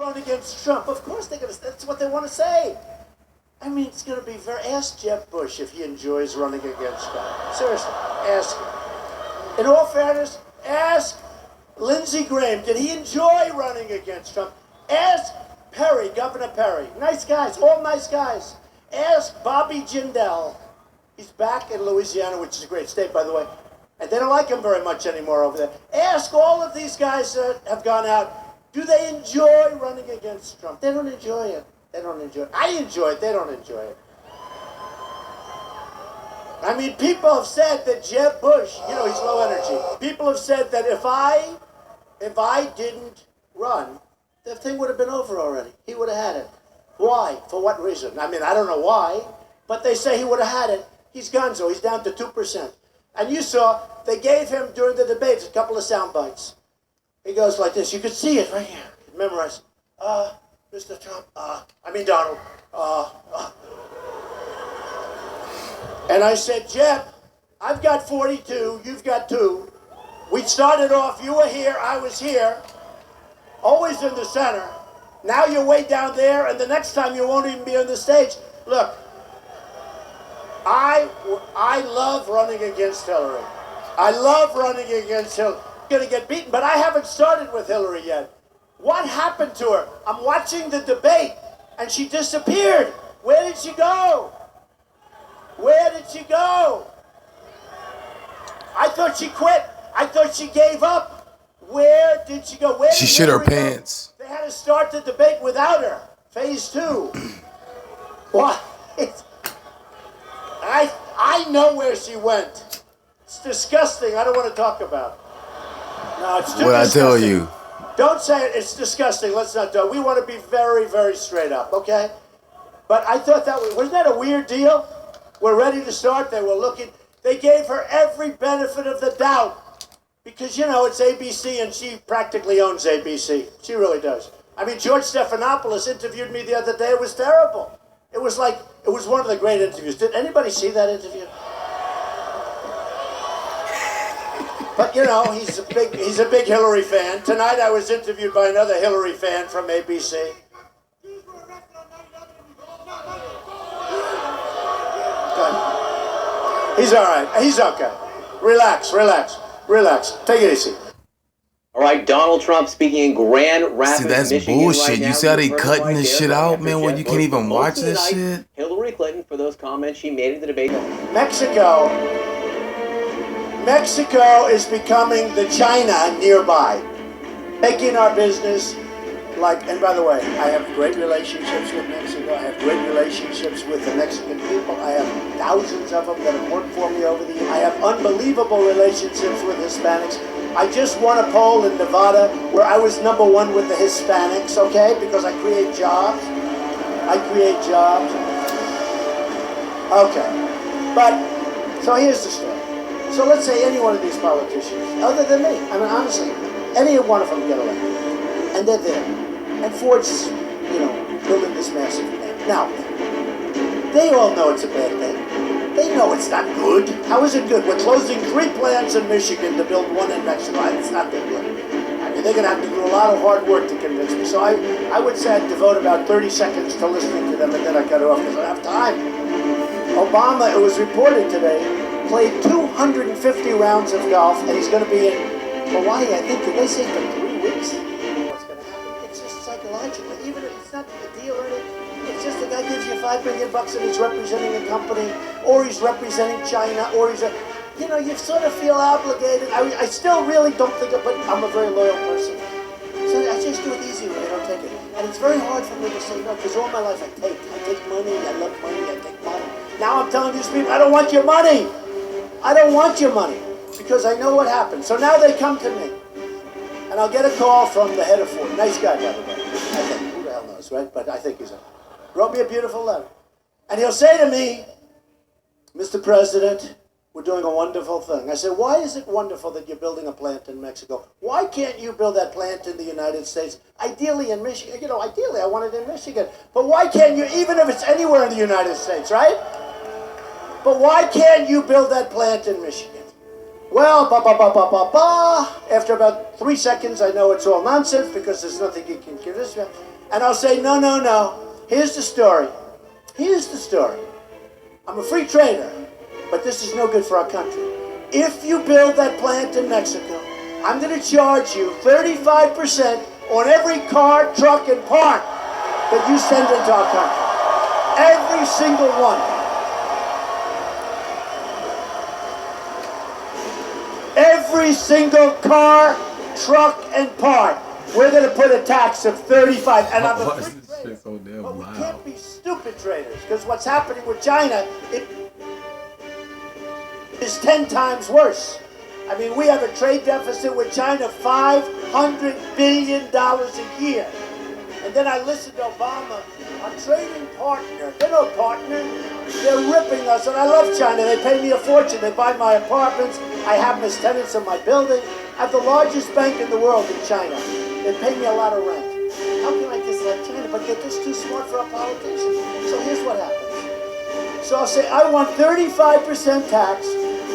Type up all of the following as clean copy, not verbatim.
run against Trump. Of course they're going to. That's what they want to say. I mean, it's going to be very. Ask Jeb Bush if he enjoys running against Trump. Seriously, ask him. In all fairness, ask Lindsey Graham. Did he enjoy running against Trump? Ask Perry, Governor Perry. Nice guys, all nice guys. Ask Bobby Jindal. He's back in Louisiana, which is a great state, by the way. And they don't like him very much anymore over there. Ask all of these guys that have gone out. Do they enjoy running against Trump? They don't enjoy it. They don't enjoy it. I enjoy it. They don't enjoy it. I mean, people have said that Jeb Bush, you know, he's low energy. People have said that if I didn't run, the thing would have been over already. He would have had it. Why? For what reason? I mean, I don't know why, but they say he would have had it. He's gonzo. He's down to 2%. And you saw, they gave him, during the debates, a couple of sound bites. He goes like this. You could see it right here. Memorize. Mr. Trump, Donald. And I said, Jeb, I've got 42, you've got 2. We started off, you were here, I was here. Always in the center. Now you're way down there, and the next time you won't even be on the stage. Look, I love running against Hillary. I love running against Hillary. I'm going to get beaten, but I haven't started with Hillary yet. What happened to her? I'm watching the debate, and she disappeared. Where did she go? Where did she go? I thought she quit. I thought she gave up. Where did she go? She shit her pants. They had to start the debate without her. Phase 2. What? I know where she went. It's disgusting. I don't want to talk about it. No, it's too disgusting. What I tell you? Don't say it. It's disgusting. Let's not do it. We want to be very, very straight up, okay? But I thought wasn't that a weird deal? We're ready to start. They were looking. They gave her every benefit of the doubt. Because, you know, it's ABC, and she practically owns ABC. She really does. I mean, George Stephanopoulos interviewed me the other day. It was terrible. It was one of the great interviews. Did anybody see that interview? But, you know, he's a big Hillary fan. Tonight I was interviewed by another Hillary fan from ABC. He's all right. He's okay. Relax. Take it easy. All right, Donald Trump speaking in Grand Rapids, See, that's Michigan bullshit. right now. You see how they cutting this shit out, man, where you can't even watch Most of the this night, shit? Hillary Clinton for those comments she made in the debate. Mexico is becoming the China nearby, making our business and by the way, I have great relationships with Mexico. I have great relationships with the Mexican people. I have thousands of them that have worked for me over the years. I have unbelievable relationships with Hispanics. I just won a poll in Nevada where I was number 1 with the Hispanics, okay? Because I create jobs. Okay. But, so here's the story. So let's say any one of these politicians, other than me, I mean, honestly, any one of them get elected. And they're there. And Ford's, building this massive thing. Now, they all know it's a bad thing. They know it's not good. How is it good? We're closing 3 plants in Michigan to build 1 in Mexico. It's not that good. I mean, they're going to have to do a lot of hard work to convince me. So I would say I'd devote about 30 seconds to listening to them, and then I cut it off because I don't have time. Obama, it was reported today, played 250 rounds of golf, and he's going to be in Hawaii, I think. Did they say for 3 weeks? What's going to happen? It's just psychologically. Even if it's not a deal or anything, it's just the guy gives you $5 million and he's representing a company, or he's representing China, or he's you sort of feel obligated. I still really don't think it, but I'm a very loyal person. So I just do it easy when I don't take it. And it's very hard for me to say no, because all my life I take money, I love money, I take money. Now I'm telling these people, I don't want your money. I don't want your money, because I know what happened. So now they come to me, and I'll get a call from the head of Ford. Nice guy, by the way. I think, who the hell knows, right? But I think he's wrote me a beautiful letter. And he'll say to me, Mr. President, we're doing a wonderful thing. I said, why is it wonderful that you're building a plant in Mexico? Why can't you build that plant in the United States? Ideally in Michigan. Ideally I want it in Michigan. But why can't you, even if it's anywhere in the United States, right? But why can't you build that plant in Michigan? Well, after about 3 seconds, I know it's all nonsense because there's nothing you can convince me. And I'll say, no, no, no. Here's the story. Here's the story. I'm a free trader, but this is no good for our country. If you build that plant in Mexico, I'm going to charge you 35% on every car, truck, and part that you send into our country. Every single one. Every single car, truck, and part. We're going to put a tax of 35. And I'm a free trader. So damn But we loud. can't be stupid traders, because what's happening with China, it is 10 times worse. I mean, we have a trade deficit with China, $500 billion a year. And then I listened to Obama, our trading partner. They're no partner. They're ripping us. And I love China. They pay me a fortune. They buy my apartments. I have them as tenants in my building. I have the largest bank in the world in China. They pay me a lot of rent. How can I dislike China? But they're just too smart for our politicians. So here's what happens. So I'll say, I want 35% tax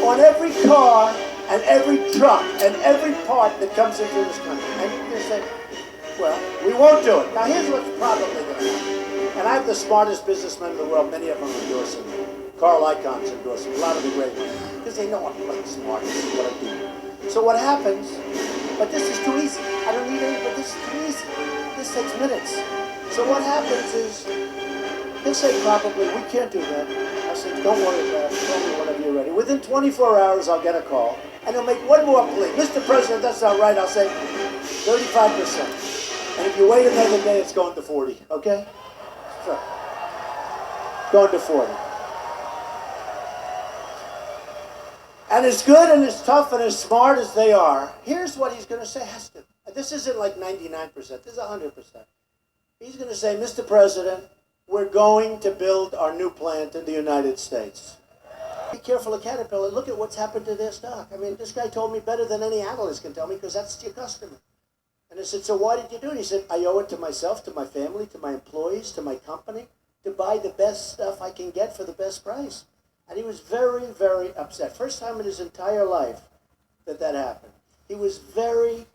on every car and every truck and every part that comes into this country. And you're going to say, well, we won't do it. Now here's what's probably going to happen. And I have the smartest businessmen in the world, many of them endorsing me. Carl Icahn's endorsing me, a lot of the great ones. Because they know I'm like smart, this is what I do. So what happens, but this is too easy. I don't need any, but this is too easy. This takes minutes. So what happens is, he'll say probably, we can't do that. I said, don't worry about it. Tell me whenever you're ready. Within 24 hours, I'll get a call. And he'll make one more plea. Mr. President, that's not right. I'll say 35%. And if you wait another day, it's going to 40, okay? So, going to 40. And as good and as tough and as smart as they are, here's what he's going to say, Heston. This isn't like 99%, this is 100%. He's going to say, Mr. President, we're going to build our new plant in the United States. Be careful of Caterpillar. Look at what's happened to their stock. I mean, this guy told me better than any analyst can tell me, because that's your customer. And I said, so why did you do it? He said, I owe it to myself, to my family, to my employees, to my company, to buy the best stuff I can get for the best price. And he was very, very upset. First time in his entire life that happened. He was very,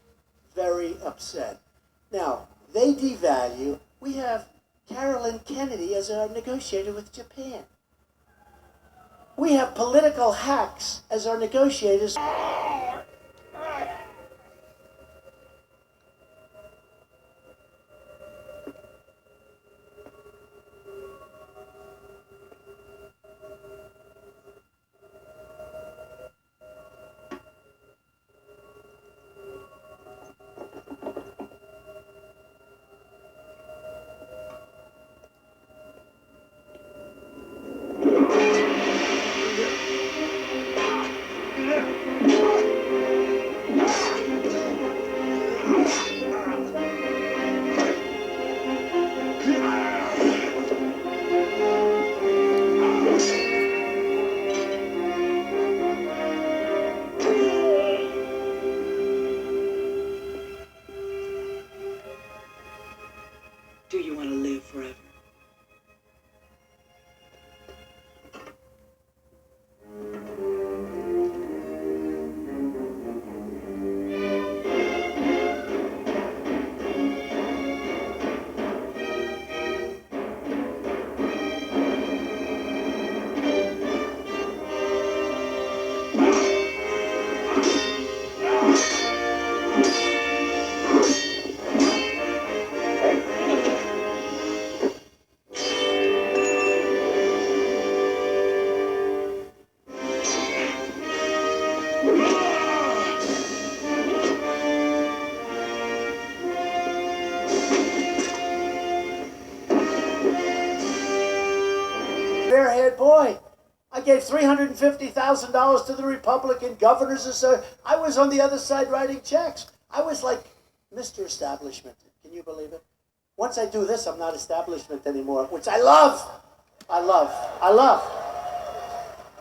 very upset. Now, they devalue. We have Carolyn Kennedy as our negotiator with Japan. We have political hacks as our negotiators. Do you want to live forever? Barehead boy. I gave $350,000 to the Republican governors. I was on the other side writing checks. I was like Mr. Establishment. Can you believe it? Once I do this, I'm not establishment anymore, which I love. I love.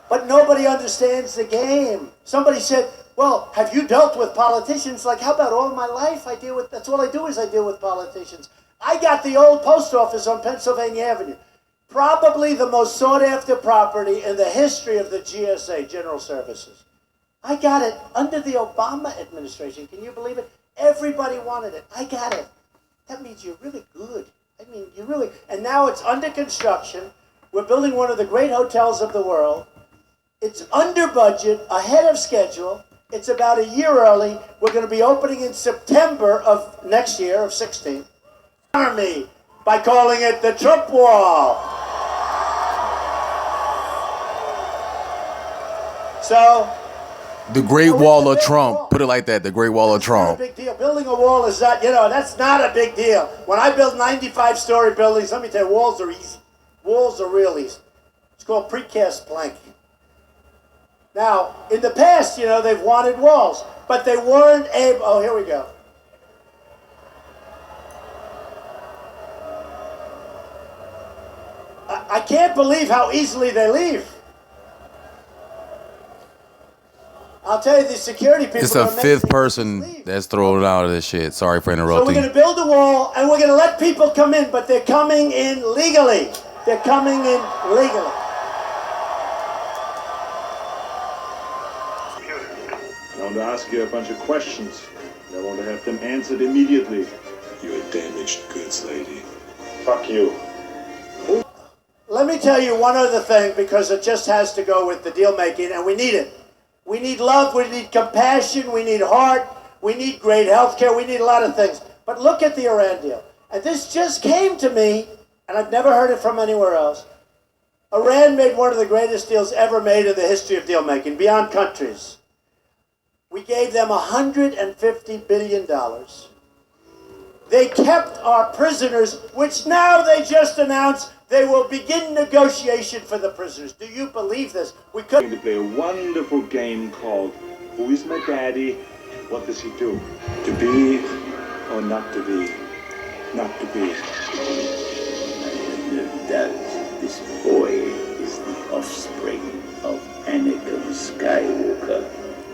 But nobody understands the game. Somebody said, well, have you dealt with politicians? Like, how about all my life I deal with, that's all I do is I deal with politicians. I got the old post office on Pennsylvania Avenue. Probably the most sought-after property in the history of the GSA, General Services. I got it under the Obama administration. Can you believe it? Everybody wanted it. I got it. that means you're really good. I mean, you really, and now it's under construction. We're building one of the great hotels of the world. It's under budget, ahead of schedule. It's about a year early. We're going to be opening in September of next year, of 16. Honor me by calling it the Trump Wall. So, The Great Wall of Trump. Put it like that. The Great Wall of it's not a Trump. big deal. Building a wall is not, that's not a big deal. When I build 95-story buildings, let me tell you, walls are easy. Walls are real easy. It's called precast planking. Now, in the past, they've wanted walls, but they weren't able. Oh, here we go. I can't believe how easily they leave. I'll tell you, the security people. It's the are amazing. fifth They person leave. that's thrown out of this shit. Sorry for So we're interrupting. going to build a wall, and we're going to let people come in, but they're coming in legally. They're coming in legally. I want to ask you a bunch of questions. I want to have them answered immediately. You're a damaged goods lady. Fuck you. Let me tell you one other thing, because it just has to go with the deal making, and we need it. We need love, we need compassion, we need heart, we need great health care, we need a lot of things. But look at the Iran deal. And this just came to me, and I've never heard it from anywhere else. Iran made one of the greatest deals ever made in the history of deal making, beyond countries. We gave them $150 billion. They kept our prisoners, which now they just announced they will begin negotiation for the prisoners. Do you believe this? We I'm couldn't. going to play a wonderful game called Who is My Daddy? What does he do? To be or not to be? Not to be. That this boy is the offspring of Anakin Skywalker.